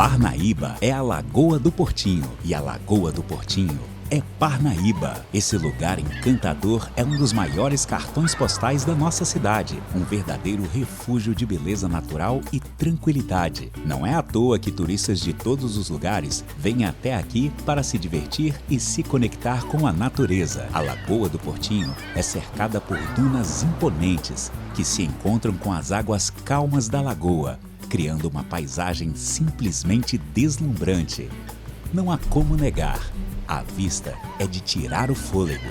Parnaíba é a Lagoa do Portinho e a Lagoa do Portinho é Parnaíba. Esse lugar encantador é um dos maiores cartões postais da nossa cidade, um verdadeiro refúgio de beleza natural e tranquilidade. Não é à toa que turistas de todos os lugares vêm até aqui para se divertir e se conectar com a natureza. A Lagoa do Portinho é cercada por dunas imponentes que se encontram com as águas calmas da lagoa, criando uma paisagem simplesmente deslumbrante. Não há como negar, a vista é de tirar o fôlego.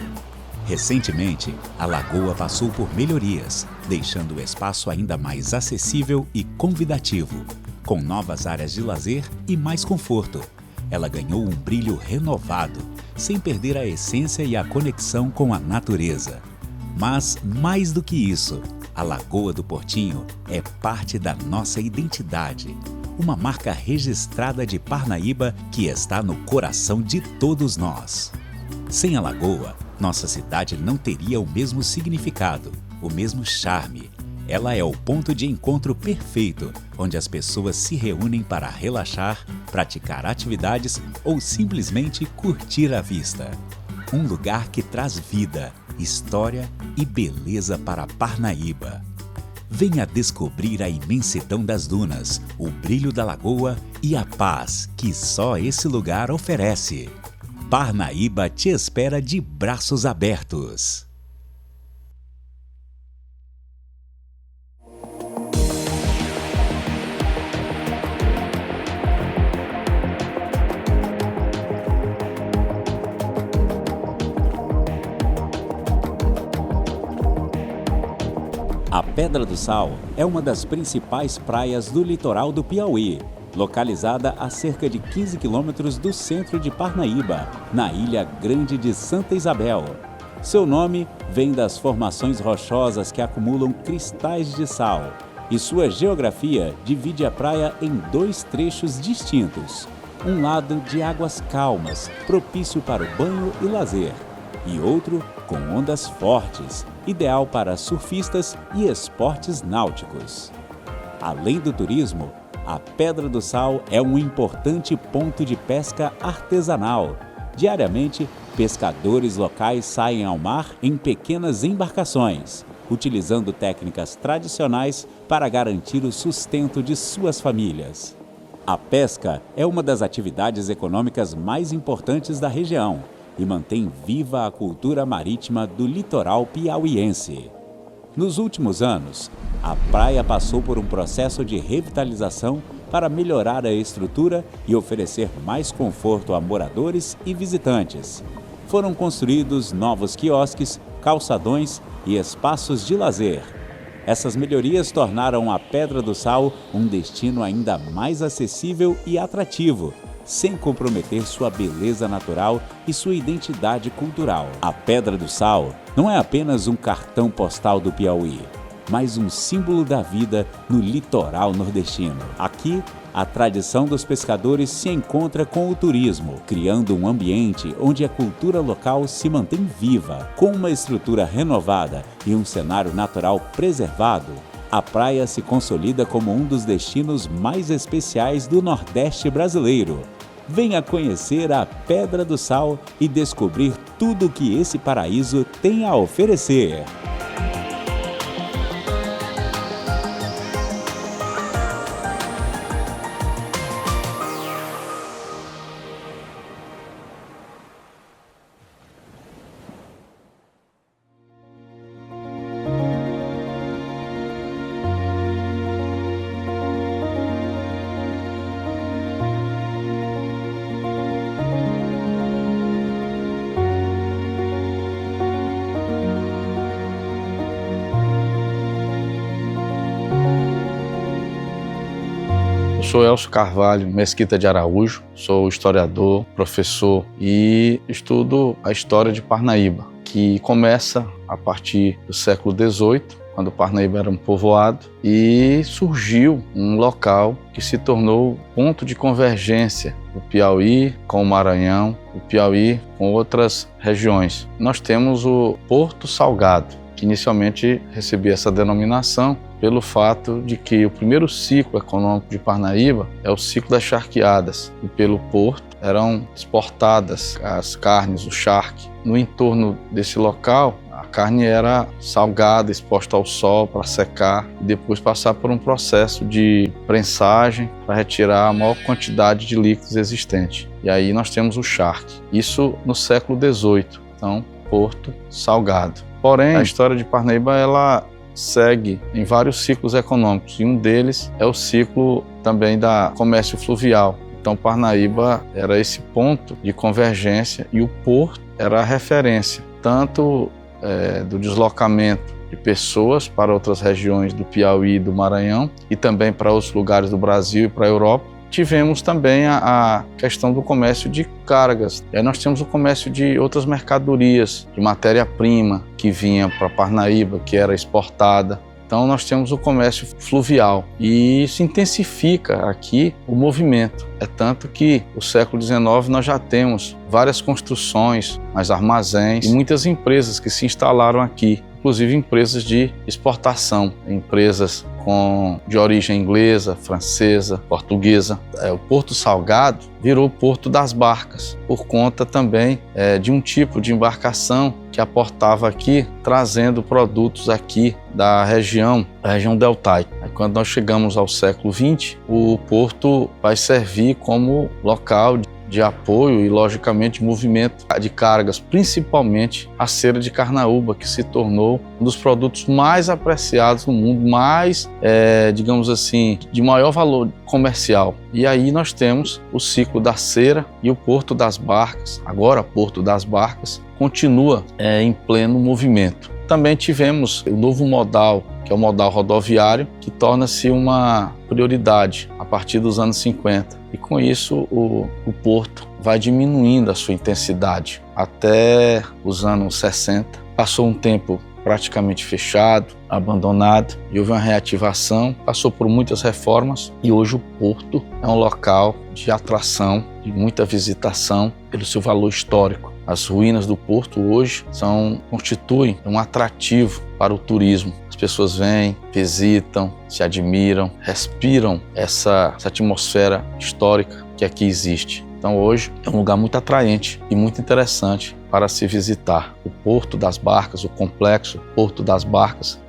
Recentemente, a lagoa passou por melhorias, deixando o espaço ainda mais acessível e convidativo, com novas áreas de lazer e mais conforto. Ela ganhou um brilho renovado, sem perder a essência e a conexão com a natureza. Mas, mais do que isso, a Lagoa do Portinho é parte da nossa identidade, uma marca registrada de Parnaíba que está no coração de todos nós. Sem a lagoa, nossa cidade não teria o mesmo significado, o mesmo charme. Ela é o ponto de encontro perfeito, onde as pessoas se reúnem para relaxar, praticar atividades ou simplesmente curtir a vista. Um lugar que traz vida, história e beleza para Parnaíba. Venha descobrir a imensidão das dunas, o brilho da lagoa e a paz que só esse lugar oferece. Parnaíba te espera de braços abertos. A Pedra do Sal é uma das principais praias do litoral do Piauí, localizada a cerca de 15 quilômetros do centro de Parnaíba, na Ilha Grande de Santa Isabel. Seu nome vem das formações rochosas que acumulam cristais de sal, e sua geografia divide a praia em dois trechos distintos. Um lado de águas calmas, propício para o banho e lazer, e outro com ondas fortes, ideal para surfistas e esportes náuticos. Além do turismo, a Pedra do Sal é um importante ponto de pesca artesanal. Diariamente, pescadores locais saem ao mar em pequenas embarcações, utilizando técnicas tradicionais para garantir o sustento de suas famílias. A pesca é uma das atividades econômicas mais importantes da região e mantém viva a cultura marítima do litoral piauiense. Nos últimos anos, a praia passou por um processo de revitalização para melhorar a estrutura e oferecer mais conforto a moradores e visitantes. Foram construídos novos quiosques, calçadões e espaços de lazer. Essas melhorias tornaram a Pedra do Sal um destino ainda mais acessível e atrativo, sem comprometer sua beleza natural e sua identidade cultural. A Pedra do Sal não é apenas um cartão postal do Piauí, mas um símbolo da vida no litoral nordestino. Aqui, a tradição dos pescadores se encontra com o turismo, criando um ambiente onde a cultura local se mantém viva. Com uma estrutura renovada e um cenário natural preservado, a praia se consolida como um dos destinos mais especiais do Nordeste brasileiro. Venha conhecer a Pedra do Sal e descobrir tudo o que esse paraíso tem a oferecer. Sou Elcio Carvalho Mesquita de Araújo, sou historiador, professor e estudo a história de Parnaíba, que começa a partir do século XVIII, quando Parnaíba era um povoado, e surgiu um local que se tornou ponto de convergência do Piauí com o Maranhão, o Piauí com outras regiões. Nós temos o Porto Salgado, que inicialmente recebia essa denominação pelo fato de que o primeiro ciclo econômico de Parnaíba é o ciclo das charqueadas, e pelo porto eram exportadas as carnes, o charque. No entorno desse local, a carne era salgada, exposta ao sol para secar e depois passar por um processo de prensagem para retirar a maior quantidade de líquidos existente. E aí nós temos o charque. Isso no século XVIII, então porto salgado. Porém, a história de Parnaíba ela segue em vários ciclos econômicos e um deles é o ciclo também da comércio fluvial. Então Parnaíba era esse ponto de convergência e o porto era a referência tanto do deslocamento de pessoas para outras regiões do Piauí e do Maranhão e também para outros lugares do Brasil e para a Europa. Tivemos também a questão do comércio de cargas. E aí nós temos o comércio de outras mercadorias, de matéria-prima que vinha para Parnaíba, que era exportada. Então nós temos o comércio fluvial e isso intensifica aqui o movimento. É tanto que no século XIX nós já temos várias construções, mais armazéns e muitas empresas que se instalaram aqui, inclusive empresas de exportação, empresas de origem inglesa, francesa, portuguesa. O Porto Salgado virou o Porto das Barcas, por conta também de um tipo de embarcação que aportava aqui, trazendo produtos aqui da região deltaica. Quando nós chegamos ao século XX, o porto vai servir como local de apoio e, logicamente, movimento de cargas, principalmente a cera de carnaúba, que se tornou um dos produtos mais apreciados no mundo, mais, digamos assim, de maior valor comercial. E aí nós temos o ciclo da cera e o Porto das Barcas, agora Porto das Barcas, continua em pleno movimento. Também tivemos o novo modal, que é o modal rodoviário, que torna-se uma prioridade a partir dos anos 50. E com isso o porto vai diminuindo a sua intensidade. Até os anos 60, passou um tempo praticamente fechado, abandonado, e houve uma reativação, passou por muitas reformas e hoje o porto é um local de atração, de muita visitação pelo seu valor histórico. As ruínas do porto hoje constituem um atrativo para o turismo. As pessoas vêm, visitam, se admiram, respiram essa atmosfera histórica que aqui existe. Então hoje é um lugar muito atraente e muito interessante para se visitar. O Porto das Barcas, o complexo Porto das Barcas,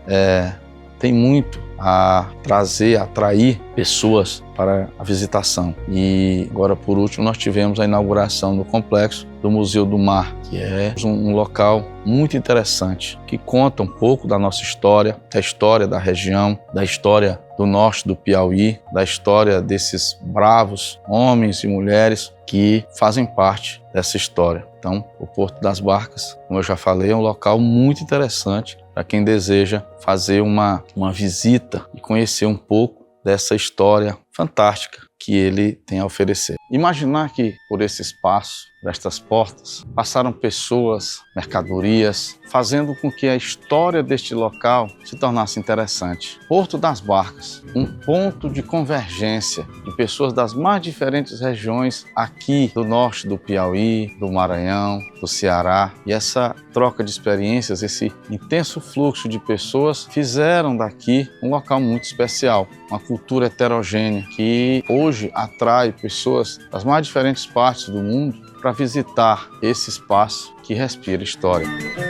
tem muito a trazer, a atrair pessoas para a visitação. E agora, por último, nós tivemos a inauguração do complexo do Museu do Mar, que é um local muito interessante, que conta um pouco da nossa história, da história da região, da história do norte do Piauí, da história desses bravos homens e mulheres que fazem parte dessa história. Então, o Porto das Barcas, como eu já falei, é um local muito interessante para quem deseja fazer uma visita e conhecer um pouco dessa história fantástica que ele tem a oferecer. Imaginar que por esse espaço, destas portas, passaram pessoas, mercadorias, fazendo com que a história deste local se tornasse interessante. Porto das Barcas, um ponto de convergência de pessoas das mais diferentes regiões aqui do norte do Piauí, do Maranhão, do Ceará. E essa troca de experiências, esse intenso fluxo de pessoas fizeram daqui um local muito especial, uma cultura heterogênea que hoje atrai pessoas das mais diferentes partes do mundo para visitar esse espaço que respira história.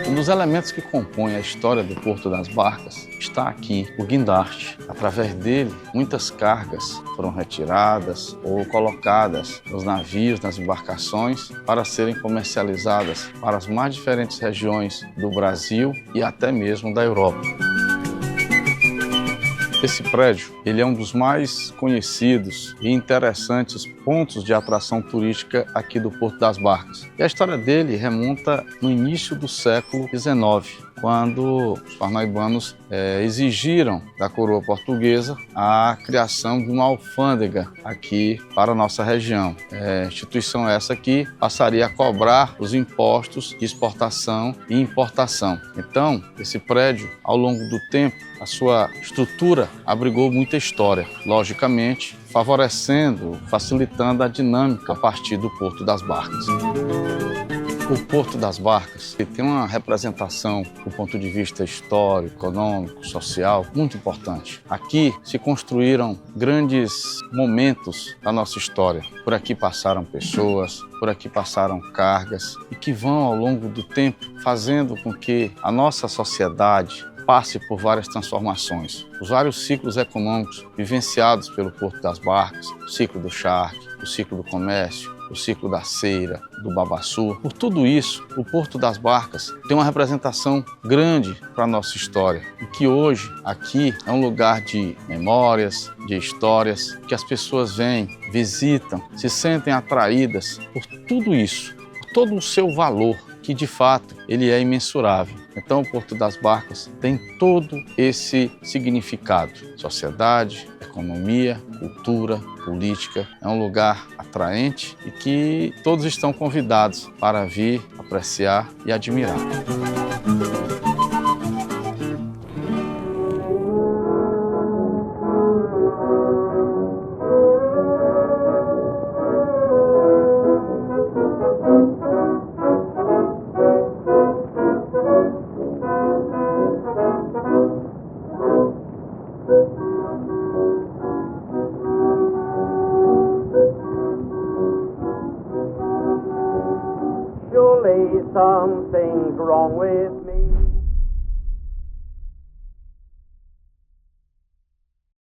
Um dos elementos que compõe a história do Porto das Barcas está aqui, o guindaste. Através dele, muitas cargas foram retiradas ou colocadas nos navios, nas embarcações, para serem comercializadas para as mais diferentes regiões do Brasil e até mesmo da Europa. Esse prédio, ele é um dos mais conhecidos e interessantes pontos de atração turística aqui do Porto das Barcas. E a história dele remonta no início do século XIX, quando os parnaibanos exigiram da coroa portuguesa a criação de uma alfândega aqui para a nossa região. Instituição essa que passaria a cobrar os impostos de exportação e importação. Então, esse prédio, ao longo do tempo, a sua estrutura abrigou muita história, logicamente, favorecendo, facilitando a dinâmica a partir do Porto das Barcas. O Porto das Barcas tem uma representação do ponto de vista histórico, econômico, social, muito importante. Aqui se construíram grandes momentos da nossa história. Por aqui passaram pessoas, por aqui passaram cargas e que vão ao longo do tempo fazendo com que a nossa sociedade passe por várias transformações. Os vários ciclos econômicos vivenciados pelo Porto das Barcas, o ciclo do charque, o ciclo do comércio, o ciclo da cera, do babaçu. Por tudo isso, o Porto das Barcas tem uma representação grande para a nossa história e que hoje aqui é um lugar de memórias, de histórias, que as pessoas vêm, visitam, se sentem atraídas por tudo isso, por todo o seu valor, que de fato ele é imensurável. Então o Porto das Barcas tem todo esse significado: sociedade, economia, cultura, política. É um lugar atraente e que todos estão convidados para vir, apreciar e admirar. Surely something's wrong with me.